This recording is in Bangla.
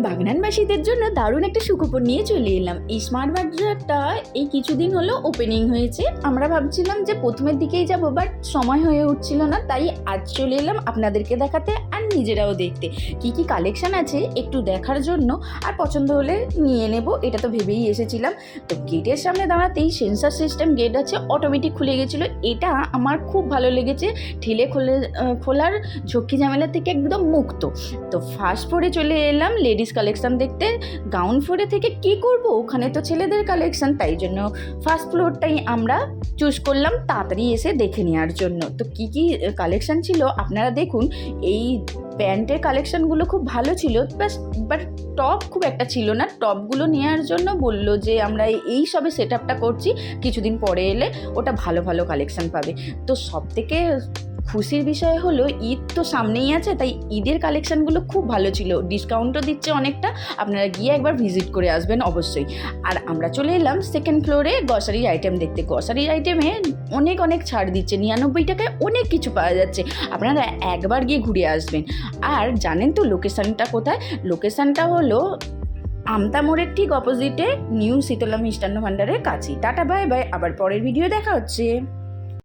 বাগনানবাসীদের জন্য দারুণ একটা সুখবর নিয়ে চলে এলাম। এই স্মার্ট বাজারটা এই কিছুদিন হলো ওপেনিং হয়েছে। আমরা ভাবছিলাম যে প্রথমের দিকেই যাব, বাট সময় হয়ে উঠছিল না, তাই আজ চলে এলাম আপনাদেরকে দেখাতে আর নিজেরাও দেখতে কি কি কালেকশন আছে একটু দেখার জন্য, আর পছন্দ হলে নিয়ে নেব, এটা তো ভেবেই এসেছিলাম। তো গেটের সামনে দাঁড়াতেই সেন্সার সিস্টেম গেট আছে, অটোমেটিক খুলে গেছিলো। এটা আমার খুব ভালো লেগেছে, ঠেলে খোলার ঝক্কি ঝামেলা থেকে একদম মুক্ত। তো ফার্স্ট ফ্লোরে চলে এলাম লেডিস কালেকশন দেখতে। গ্রাউন্ড ফ্লোরে থেকে কি করব, ওখানে তো ছেলেদের কালেকশন, তাই জন্য ফার্স্ট ফ্লোরটাই আমরা চুজ করলাম তাড়াতাড়ি এসে দেখে নেওয়ার জন্য। তো কি কি কালেকশন ছিল আপনারা দেখুন। এই প্যান্টের কালেকশনগুলো খুব ভালো ছিল, বাট টপ খুব একটা ছিল না। টপগুলো নেওয়ার জন্য বলল যে আমরা এই সবে সেট আপটা করছি, কিছুদিন পরে এলে ওটা ভালো ভালো কালেকশন পাবে। তো সব থেকে খুশির বিষয় হলো ঈদ তো সামনেই আছে, তাই ঈদের কালেকশানগুলো খুব ভালো ছিল, ডিসকাউন্টও দিচ্ছে অনেকটা। আপনারা গিয়ে একবার ভিজিট করে আসবেন অবশ্যই। আর আমরা চলে এলাম সেকেন্ড ফ্লোরে গ্রসারির আইটেম দেখতে। গ্রসারির আইটেমে অনেক অনেক ছাড় দিচ্ছে, 99 টাকায় অনেক কিছু পাওয়া যাচ্ছে। আপনারা একবার গিয়ে ঘুরে আসবেন। আর জানেন তো লোকেশানটা কোথায়? লোকেশানটা হলো আমতা মোড়ের ঠিক অপোজিটে নিউ শীতলা মিষ্টান্ন ভাণ্ডারের কাছেই। টাটা বাই বাই, আবার পরের ভিডিও দেখা হচ্ছে।